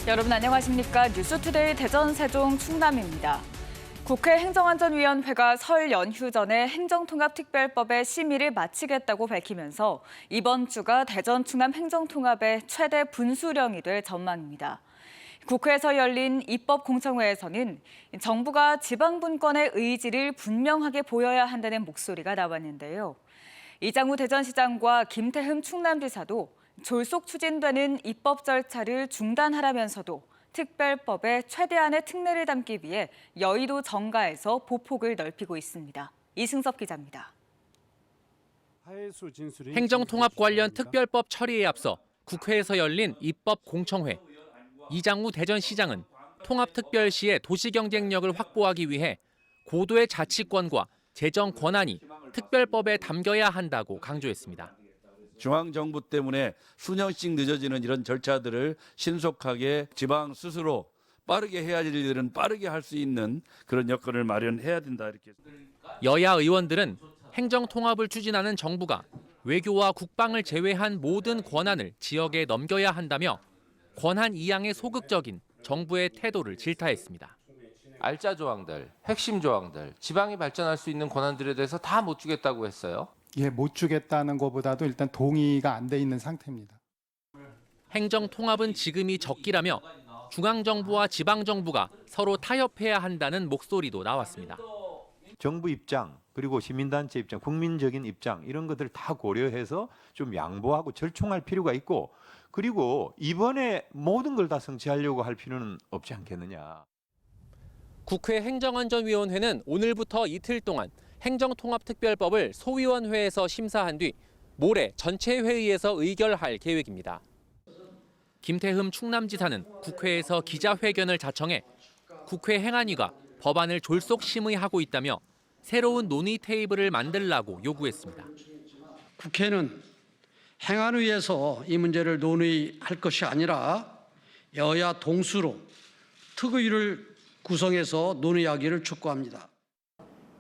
여러분 안녕하십니까? 뉴스투데이 대전, 세종, 충남입니다. 국회 행정안전위원회가 설 연휴 전에 행정통합특별법의 심의를 마치겠다고 밝히면서 이번 주가 대전, 충남 행정통합의 최대 분수령이 될 전망입니다. 국회에서 열린 입법공청회에서는 정부가 지방분권의 의지를 분명하게 보여야 한다는 목소리가 나왔는데요. 이장우 대전시장과 김태흠 충남지사도 졸속 추진되는 입법 절차를 중단하라면서도 특별법에 최대한의 특례를 담기 위해 여의도 정가에서 보폭을 넓히고 있습니다. 이승섭 기자입니다. 행정통합 관련 특별법 처리에 앞서 국회에서 열린 입법공청회. 이장우 대전시장은 통합특별시의 도시경쟁력을 확보하기 위해 고도의 자치권과 재정 권한이 특별법에 담겨야 한다고 강조했습니다. 중앙정부 때문에 수년씩 늦어지는 이런 절차들을 신속하게 지방 스스로 빠르게 해야 할 일들은 빠르게 할 수 있는 그런 여건을 마련해야 된다. 이렇게. 여야 의원들은 행정통합을 추진하는 정부가 외교와 국방을 제외한 모든 권한을 지역에 넘겨야 한다며 권한 이양에 소극적인 정부의 태도를 질타했습니다. 알짜 조항들, 핵심 조항들, 지방이 발전할 수 있는 권한들에 대해서 다 못 주겠다고 했어요. 못 주겠다는 것보다도 일단 동의가 안 돼 있는 상태입니다. 행정통합은 지금이 적기라며 중앙정부와 지방정부가 서로 타협해야 한다는 목소리도 나왔습니다. 정부 입장, 그리고 시민단체 입장, 국민적인 입장 이런 것들을 다 고려해서 좀 양보하고 절충할 필요가 있고 그리고 이번에 모든 걸 다 성취하려고 할 필요는 없지 않겠느냐. 국회 행정안전위원회는 오늘부터 이틀 동안 행정통합특별법을 소위원회에서 심사한 뒤 모레 전체 회의에서 의결할 계획입니다. 김태흠 충남지사는 국회에서 기자회견을 자청해 국회 행안위가 법안을 졸속 심의하고 있다며 새로운 논의 테이블을 만들라고 요구했습니다. 국회는 행안위에서 이 문제를 논의할 것이 아니라 여야 동수로 특위를 구성해서 논의하기를 촉구합니다.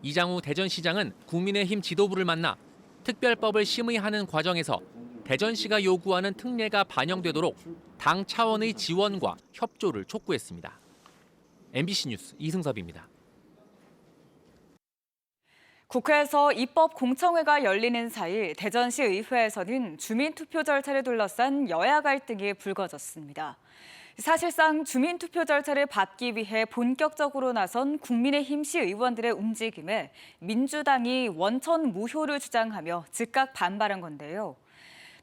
이장우 대전시장은 국민의힘 지도부를 만나 특별법을 심의하는 과정에서 대전시가 요구하는 특례가 반영되도록 당 차원의 지원과 협조를 촉구했습니다. MBC 뉴스 이승섭입니다. 국회에서 입법공청회가 열리는 사이 대전시 의회에서는 주민투표 절차를 둘러싼 여야 갈등이 불거졌습니다. 사실상 주민투표 절차를 밟기 위해 본격적으로 나선 국민의힘 시의원들의 움직임에 민주당이 원천 무효를 주장하며 즉각 반발한 건데요.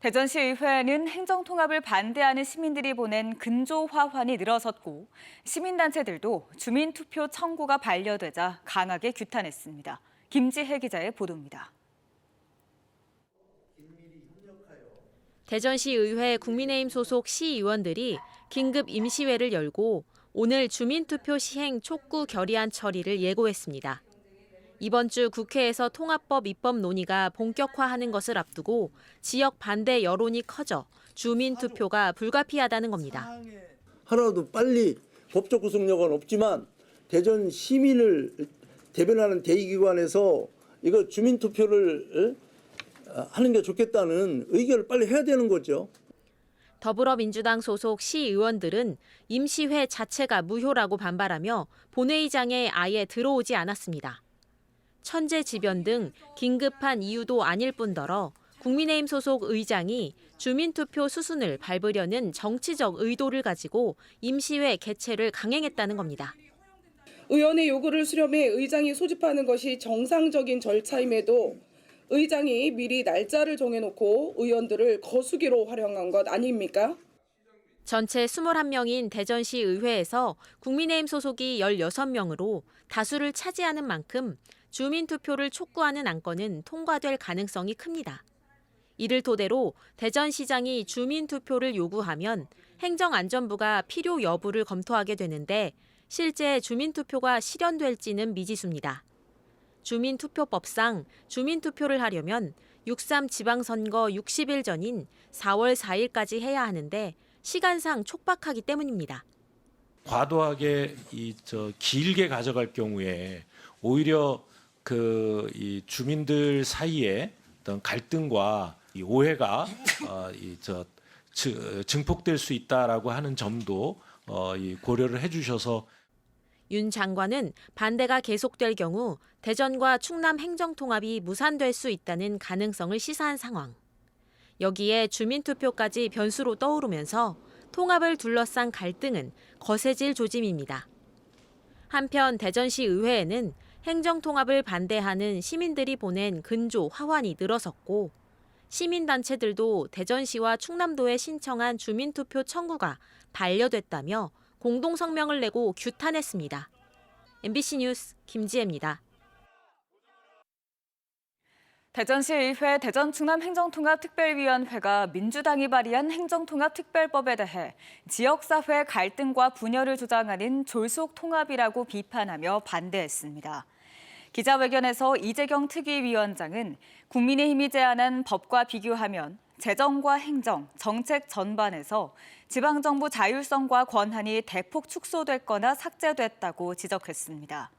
대전시의회에는 행정통합을 반대하는 시민들이 보낸 근조화환이 늘어섰고 시민단체들도 주민투표 청구가 반려되자 강하게 규탄했습니다. 김지혜 기자의 보도입니다. 대전시의회 국민의힘 소속 시의원들이 긴급 임시회를 열고 오늘 주민투표 시행 촉구 결의안 처리를 예고했습니다. 이번 주 국회에서 통합법 입법 논의가 본격화하는 것을 앞두고 지역 반대 여론이 커져 주민투표가 불가피하다는 겁니다. 하나도 빨리 법적 구속력은 없지만 대전 시민을 대변하는 대의기관에서 이거 주민투표를 하는 게 좋겠다는 의결을 빨리 해야 되는 거죠. 더불어민주당 소속 시의원들은 임시회 자체가 무효라고 반발하며 본회의장에 아예 들어오지 않았습니다. 천재지변 등 긴급한 이유도 아닐 뿐더러 국민의힘 소속 의장이 주민투표 수순을 밟으려는 정치적 의도를 가지고 임시회 개최를 강행했다는 겁니다. 의원의 요구를 수렴해 의장이 소집하는 것이 정상적인 절차임에도 의장이 미리 날짜를 정해놓고 의원들을 거수기로 활용한 것 아닙니까? 전체 21명인 대전시 의회에서 국민의힘 소속이 16명으로 다수를 차지하는 만큼 주민투표를 촉구하는 안건은 통과될 가능성이 큽니다. 이를 토대로 대전시장이 주민투표를 요구하면 행정안전부가 필요 여부를 검토하게 되는데 실제 주민투표가 실현될지는 미지수입니다. 주민투표법상 주민투표를 하려면 6.3 지방선거 60일 전인 4월 4일까지 해야 하는데 시간상 촉박하기 때문입니다. 과도하게 길게 가져갈 경우에 오히려 이 주민들 사이에 어떤 갈등과 이 오해가 증폭될 수 있다라고 하는 점도 이 고려를 해주셔서 윤 장관은 반대가 계속될 경우 대전과 충남 행정통합이 무산될 수 있다는 가능성을 시사한 상황. 여기에 주민투표까지 변수로 떠오르면서 통합을 둘러싼 갈등은 거세질 조짐입니다. 한편 대전시 의회에는 행정통합을 반대하는 시민들이 보낸 근조, 화환이 늘어섰고 시민단체들도 대전시와 충남도에 신청한 주민투표 청구가 반려됐다며 공동성명을 내고 규탄했습니다. MBC 뉴스 김지혜입니다. 대전시의회 대전충남행정통합특별위원회가 민주당이 발의한 행정통합특별법에 대해 지역사회 갈등과 분열을 조장하는 졸속통합이라고 비판하며 반대했습니다. 기자회견에서 이재경 특위위원장은 국민의힘이 제안한 법과 비교하면 재정과 행정, 정책 전반에서 지방정부 자율성과 권한이 대폭 축소됐거나 삭제됐다고 지적했습니다.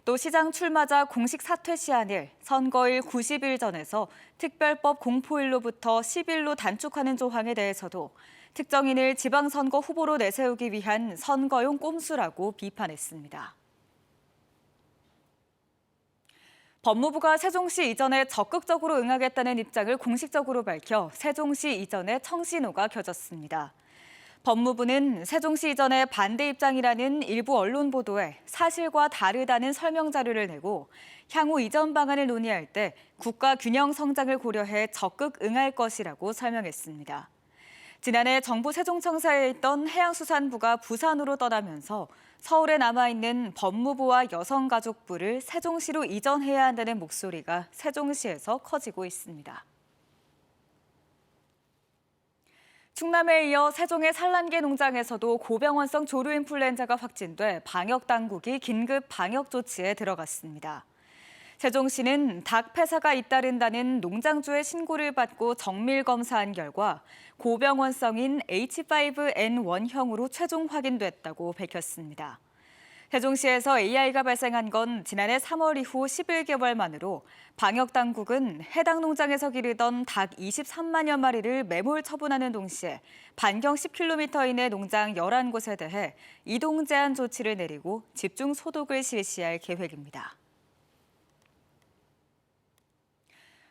또 시장 출마자 공식 사퇴 시한을 선거일 90일 전에서 특별법 공포일로부터 10일로 단축하는 조항에 대해서도 특정인을 지방선거 후보로 내세우기 위한 선거용 꼼수라고 비판했습니다. 법무부가 세종시 이전에 적극적으로 응하겠다는 입장을 공식적으로 밝혀 세종시 이전에 청신호가 켜졌습니다. 법무부는 세종시 이전의 반대 입장이라는 일부 언론 보도에 사실과 다르다는 설명 자료를 내고 향후 이전 방안을 논의할 때 국가 균형 성장을 고려해 적극 응할 것이라고 설명했습니다. 지난해 정부 세종청사에 있던 해양수산부가 부산으로 떠나면서 서울에 남아있는 법무부와 여성가족부를 세종시로 이전해야 한다는 목소리가 세종시에서 커지고 있습니다. 충남에 이어 세종의 산란계 농장에서도 고병원성 조류인플루엔자가 확진돼 방역당국이 긴급 방역 조치에 들어갔습니다. 세종시는 닭 폐사가 잇따른다는 농장주의 신고를 받고 정밀 검사한 결과 고병원성인 H5N1형으로 최종 확인됐다고 밝혔습니다. 세종시에서 AI가 발생한 건 지난해 3월 이후 11개월 만으로 방역당국은 해당 농장에서 기르던 닭 23만여 마리를 매몰 처분하는 동시에 반경 10km 이내 농장 11곳에 대해 이동 제한 조치를 내리고 집중 소독을 실시할 계획입니다.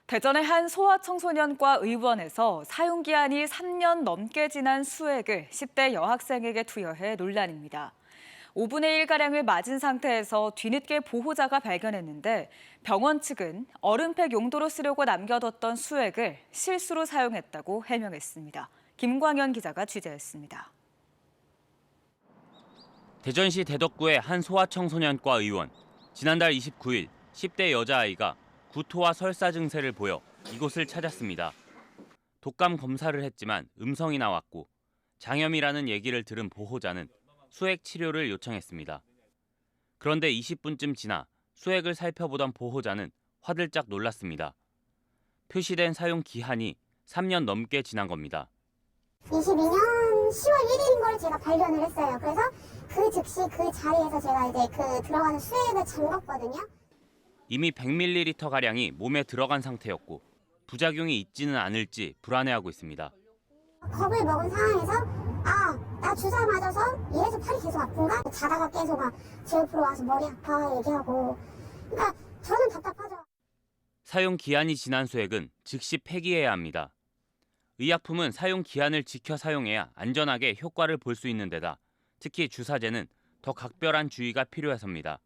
대전의 한 소아청소년과 의원에서 사용기한이 3년 넘게 지난 수액을 10대 여학생에게 투여해 논란입니다. 5분의 1가량을 맞은 상태에서 뒤늦게 보호자가 발견했는데 병원 측은 얼음팩 용도로 쓰려고 남겨뒀던 수액을 실수로 사용했다고 해명했습니다. 김광현 기자가 취재했습니다. 대전시 대덕구의 한 소아청소년과 의원. 지난달 29일 10대 여자아이가 구토와 설사 증세를 보여 이곳을 찾았습니다. 독감 검사를 했지만 음성이 나왔고 장염이라는 얘기를 들은 보호자는 수액 치료를 요청했습니다. 그런데 20분쯤 지나 수액을 살펴보던 보호자는 화들짝 놀랐습니다. 표시된 사용 기한이 3년 넘게 지난 겁니다. 22년 10월 1일인 걸 제가 발견을 했어요. 그래서 그 즉시 그 자리에서 제가 이제 그 들어가는 수액을 잠궜거든요. 이미 100ml가량이 몸에 들어간 상태였고 부작용이 있지는 않을지 불안해하고 있습니다. 겁을 먹은 상황에서 나 주사 맞아서 이래서 팔이 계속 아픈가? 자다가 계속 제 옆으로 와서 머리 아파 얘기하고. 그러니까 저는 답답하죠. 사용 기한이 지난 수액은 즉시 폐기해야 합니다. 의약품은 사용 기한을 지켜 사용해야 안전하게 효과를 볼 수 있는 데다 특히 주사제는 더 각별한 주의가 필요해서입니다.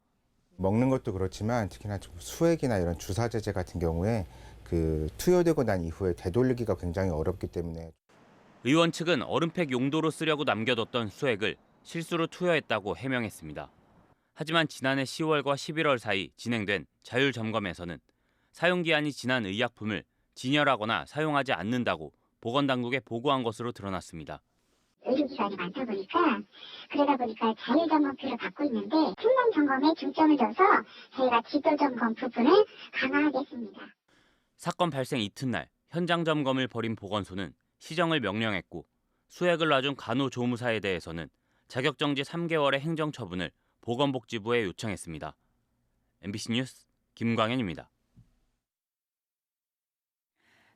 먹는 것도 그렇지만 특히나 수액이나 이런 주사제제 같은 경우에 그 투여되고 난 이후에 되돌리기가 굉장히 어렵기 때문에 의원 측은 얼음팩 용도로 쓰려고 남겨뒀던 수액을 실수로 투여했다고 해명했습니다. 하지만 지난해 10월과 11월 사이 진행된 자율 점검에서는 사용 기한이 지난 의약품을 진열하거나 사용하지 않는다고 보건당국에 보고한 것으로 드러났습니다. 의료기관이 많다 보니까 그러다 보니까 자율점검표를 받고 있는데 충남 점검에 중점을 둬서 저희가 지도점검 부분을 강화하겠습니다. 사건 발생 이튿날 현장 점검을 벌인 보건소는 시정을 명령했고 수액을 놔준 간호조무사에 대해서는 자격정지 3개월의 행정처분을 보건복지부에 요청했습니다. MBC 뉴스 김광현입니다.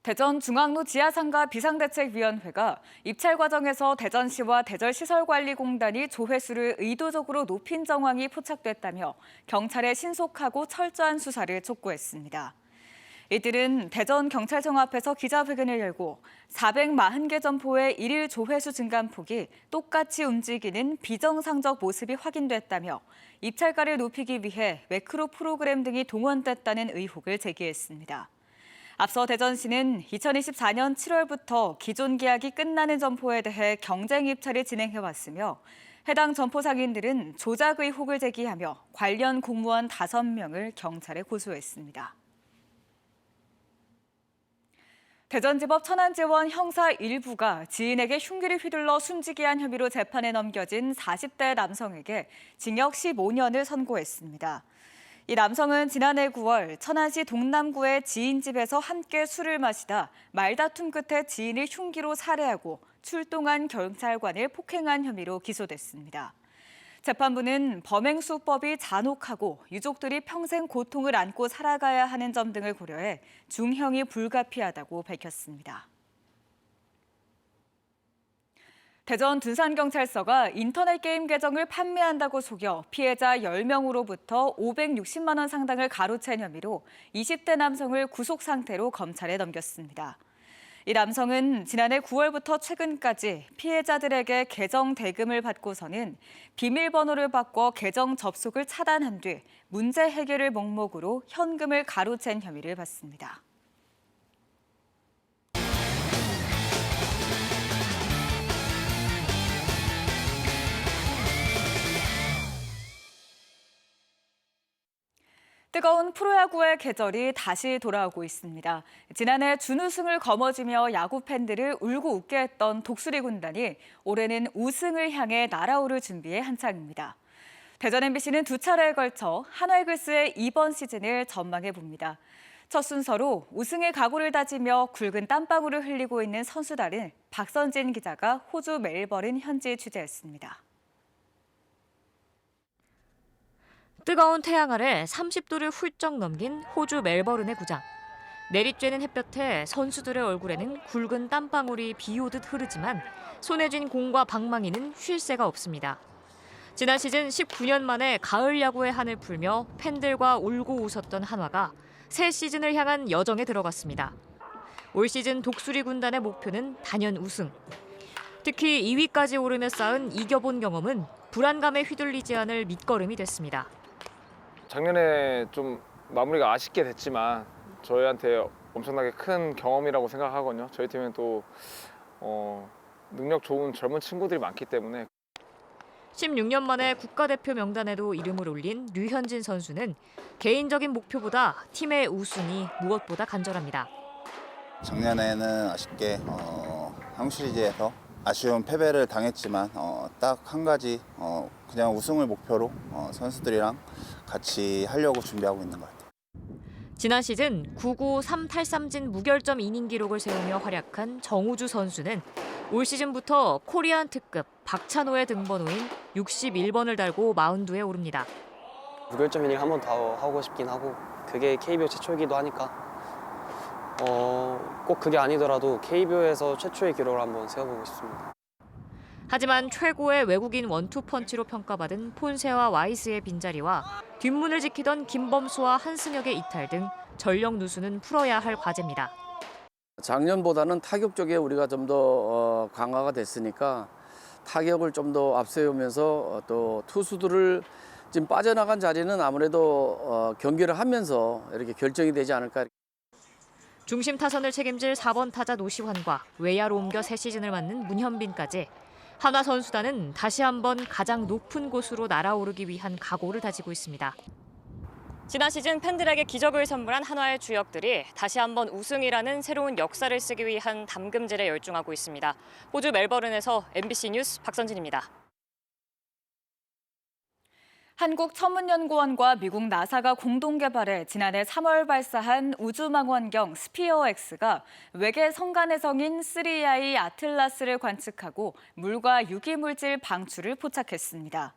대전 중앙로 지하상가 비상대책위원회가 입찰 과정에서 대전시와 대전시설관리공단이 조회수를 의도적으로 높인 정황이 포착됐다며 경찰에 신속하고 철저한 수사를 촉구했습니다. 이들은 대전경찰청 앞에서 기자회견을 열고 440개 점포의 일일 조회수 증감폭이 똑같이 움직이는 비정상적 모습이 확인됐다며 입찰가를 높이기 위해 매크로 프로그램 등이 동원됐다는 의혹을 제기했습니다. 앞서 대전시는 2024년 7월부터 기존 계약이 끝나는 점포에 대해 경쟁 입찰을 진행해왔으며 해당 점포 상인들은 조작 의혹을 제기하며 관련 공무원 5명을 경찰에 고소했습니다. 대전지법 천안지원 형사 1부가 지인에게 흉기를 휘둘러 숨지게 한 혐의로 재판에 넘겨진 40대 남성에게 징역 15년을 선고했습니다. 이 남성은 지난해 9월 천안시 동남구의 지인 집에서 함께 술을 마시다 말다툼 끝에 지인을 흉기로 살해하고 출동한 경찰관을 폭행한 혐의로 기소됐습니다. 재판부는 범행 수법이 잔혹하고 유족들이 평생 고통을 안고 살아가야 하는 점 등을 고려해 중형이 불가피하다고 밝혔습니다. 대전 둔산경찰서가 인터넷 게임 계정을 판매한다고 속여 피해자 10명으로부터 560만 원 상당을 가로챈 혐의로 20대 남성을 구속 상태로 검찰에 넘겼습니다. 이 남성은 지난해 9월부터 최근까지 피해자들에게 계정 대금을 받고서는 비밀번호를 바꿔 계정 접속을 차단한 뒤 문제 해결을 목목으로 현금을 가로챈 혐의를 받습니다. 뜨거운 프로야구의 계절이 다시 돌아오고 있습니다. 지난해 준우승을 거머쥐며 야구 팬들을 울고 웃게 했던 독수리 군단이 올해는 우승을 향해 날아오를 준비에 한창입니다. 대전 MBC는 2차례에 걸쳐 한화이글스의 이번 시즌을 전망해 봅니다. 첫 순서로 우승의 각오를 다지며 굵은 땀방울을 흘리고 있는 선수단을 박선진 기자가 호주 멜버른 현지 취재했습니다. 뜨거운 태양 아래 30도를 훌쩍 넘긴 호주 멜버른의 구장. 내리쬐는 햇볕에 선수들의 얼굴에는 굵은 땀방울이 비오듯 흐르지만 손에 쥔 공과 방망이는 쉴 새가 없습니다. 지난 시즌 19년 만에 가을 야구의 한을 풀며 팬들과 울고 웃었던 한화가 새 시즌을 향한 여정에 들어갔습니다. 올 시즌 독수리 군단의 목표는 단연 우승. 특히 2위까지 오르며 쌓은 이겨본 경험은 불안감에 휘둘리지 않을 밑거름이 됐습니다. 작년에 좀 마무리가 아쉽게 됐지만 저희한테 엄청나게 큰 경험이라고 생각하거든요. 저희 팀은 또 능력 좋은 젊은 친구들이 많기 때문에. 16년 만에 국가대표 명단에도 이름을 올린 류현진 선수는 개인적인 목표보다 팀의 우승이 무엇보다 간절합니다. 작년에는 아쉽게 한국 시리즈에서 아쉬운 패배를 당했지만 딱 한 가지 그냥 우승을 목표로 선수들이랑 같이 하려고 준비하고 있는 것 같아요. 지난 시즌 9구 3탈삼진 무결점 이닝 기록을 세우며 활약한 정우주 선수는 올 시즌부터 코리안 특급 박찬호의 등번호인 61번을 달고 마운드에 오릅니다. 무결점 이닝 한 번 더 하고 싶긴 하고 그게 KBO 최초이기도 하니까 꼭 그게 아니더라도 KBO에서 최초의 기록을 한번 세워보고 싶습니다. 하지만 최고의 외국인 원투펀치로 평가받은 폰세와 와이스의 빈자리와 뒷문을 지키던 김범수와 한승혁의 이탈 등 전력 누수는 풀어야 할 과제입니다. 작년보다는 타격 쪽에 우리가 좀 더 강화가 됐으니까 타격을 좀 더 앞세우면서 또 투수들을 지금 빠져나간 자리는 아무래도 경기를 하면서 이렇게 결정이 되지 않을까. 중심 타선을 책임질 4번 타자 노시환과 외야로 옮겨 새 시즌을 맞는 문현빈까지 한화 선수단은 다시 한번 가장 높은 곳으로 날아오르기 위한 각오를 다지고 있습니다. 지난 시즌 팬들에게 기적을 선물한 한화의 주역들이 다시 한번 우승이라는 새로운 역사를 쓰기 위한 담금질에 열중하고 있습니다. 호주 멜버른에서 MBC 뉴스 박선진입니다. 한국천문연구원과 미국 나사가 공동 개발해 지난해 3월 발사한 우주망원경 스피어-X가 외계 성간해성인 3I 아틀라스를 관측하고 물과 유기물질 방출을 포착했습니다.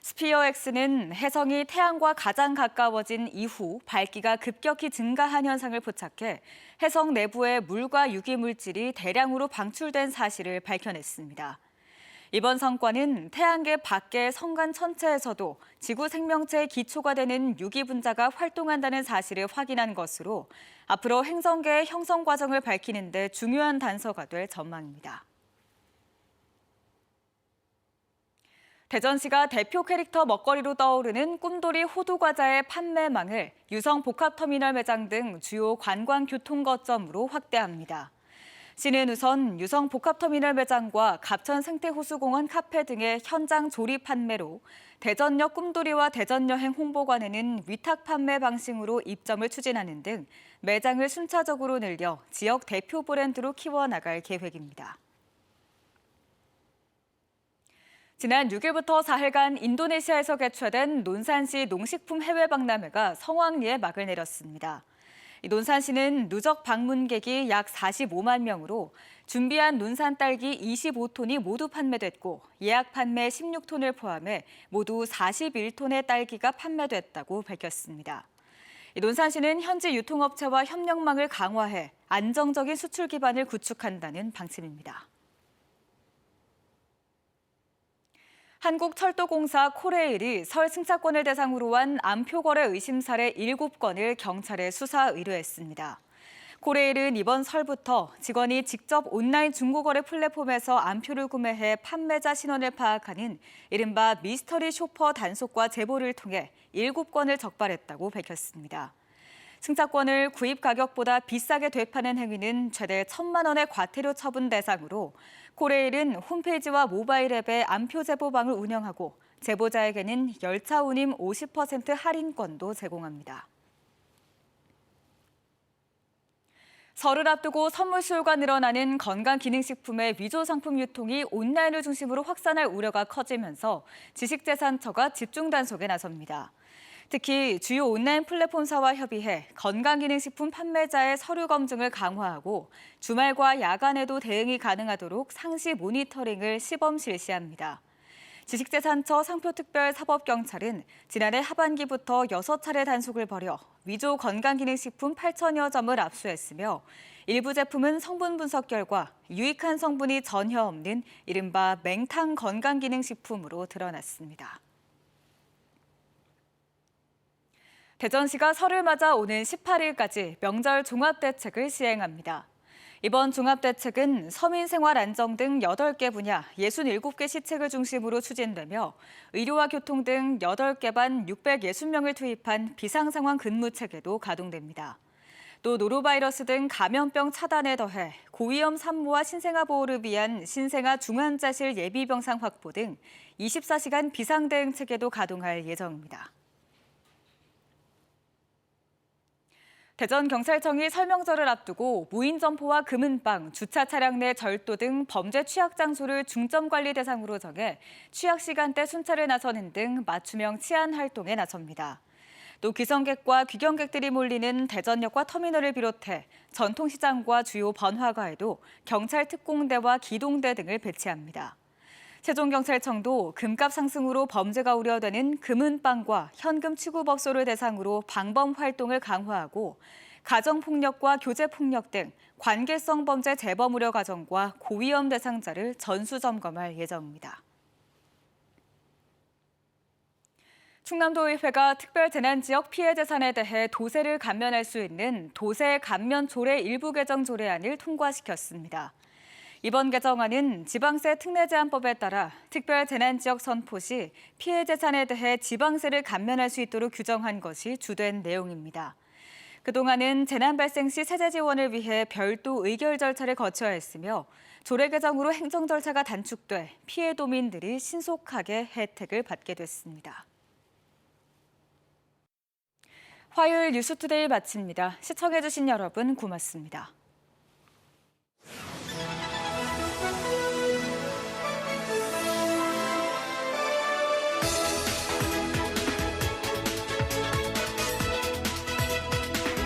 스피어-X는 혜성이 태양과 가장 가까워진 이후 밝기가 급격히 증가한 현상을 포착해 혜성 내부의 물과 유기물질이 대량으로 방출된 사실을 밝혀냈습니다. 이번 성과는 태양계 밖의 성간 천체에서도 지구 생명체의 기초가 되는 유기분자가 활동한다는 사실을 확인한 것으로 앞으로 행성계의 형성 과정을 밝히는 데 중요한 단서가 될 전망입니다. 대전시가 대표 캐릭터 먹거리로 떠오르는 꿈돌이 호두과자의 판매망을 유성복합터미널 매장 등 주요 관광교통거점으로 확대합니다. 시는 우선 유성복합터미널 매장과 갑천생태호수공원 카페 등의 현장 조립 판매로 대전역 꿈돌이와 대전여행 홍보관에는 위탁 판매 방식으로 입점을 추진하는 등 매장을 순차적으로 늘려 지역 대표 브랜드로 키워나갈 계획입니다. 지난 6일부터 사흘간 인도네시아에서 개최된 논산시 농식품 해외박람회가 성황리에 막을 내렸습니다. 논산시는 누적 방문객이 약 45만 명으로 준비한 논산 딸기 25톤이 모두 판매됐고 예약 판매 16톤을 포함해 모두 41톤의 딸기가 판매됐다고 밝혔습니다. 논산시는 현지 유통업체와 협력망을 강화해 안정적인 수출 기반을 구축한다는 방침입니다. 한국철도공사 코레일이 설 승차권을 대상으로 한 암표거래 의심 사례 7건을 경찰에 수사 의뢰했습니다. 코레일은 이번 설부터 직원이 직접 온라인 중고거래 플랫폼에서 암표를 구매해 판매자 신원을 파악하는 이른바 미스터리 쇼퍼 단속과 제보를 통해 7건을 적발했다고 밝혔습니다. 승차권을 구입 가격보다 비싸게 되파는 행위는 최대 1,000만 원의 과태료 처분 대상으로 코레일은 홈페이지와 모바일 앱에 암표 제보방을 운영하고 제보자에게는 열차 운임 50% 할인권도 제공합니다. 설을 앞두고 선물 수요가 늘어나는 건강기능식품의 위조 상품 유통이 온라인을 중심으로 확산할 우려가 커지면서 지식재산처가 집중 단속에 나섭니다. 특히 주요 온라인 플랫폼사와 협의해 건강기능식품 판매자의 서류 검증을 강화하고 주말과 야간에도 대응이 가능하도록 상시 모니터링을 시범 실시합니다. 지식재산처 상표특별사법경찰은 지난해 하반기부터 6차례 단속을 벌여 위조 건강기능식품 8천여 점을 압수했으며 일부 제품은 성분 분석 결과 유익한 성분이 전혀 없는 이른바 맹탕 건강기능식품으로 드러났습니다. 대전시가 설을 맞아 오는 18일까지 명절 종합대책을 시행합니다. 이번 종합대책은 서민생활 안정 등 8개 분야 67개 시책을 중심으로 추진되며 의료와 교통 등 8개 반 660명을 투입한 비상상황 근무체계도 가동됩니다. 또 노로바이러스 등 감염병 차단에 더해 고위험 산모와 신생아 보호를 위한 신생아 중환자실 예비병상 확보 등 24시간 비상대응 체계도 가동할 예정입니다. 대전경찰청이 설명절을 앞두고 무인 점포와 금은방, 주차 차량 내 절도 등 범죄 취약 장소를 중점 관리 대상으로 정해 취약 시간대 순찰을 나서는 등 맞춤형 치안 활동에 나섭니다. 또 귀성객과 귀경객들이 몰리는 대전역과 터미널을 비롯해 전통시장과 주요 번화가에도 경찰 특공대와 기동대 등을 배치합니다. 세종경찰청도 금값 상승으로 범죄가 우려되는 금은방과 현금 취급업소를 대상으로 방범 활동을 강화하고 가정폭력과 교제폭력 등 관계성 범죄 재범 우려 가정과 고위험 대상자를 전수점검할 예정입니다. 충남도의회가 특별재난지역 피해 재산에 대해 도세를 감면할 수 있는 도세 감면 조례 일부 개정 조례안을 통과시켰습니다. 이번 개정안은 지방세 특례제한법에 따라 특별재난지역 선포 시 피해 재산에 대해 지방세를 감면할 수 있도록 규정한 것이 주된 내용입니다. 그동안은 재난 발생 시 세제 지원을 위해 별도 의결 절차를 거쳐야 했으며 조례 개정으로 행정 절차가 단축돼 피해 도민들이 신속하게 혜택을 받게 됐습니다. 화요일 뉴스투데이 마칩니다. 시청해주신 여러분 고맙습니다.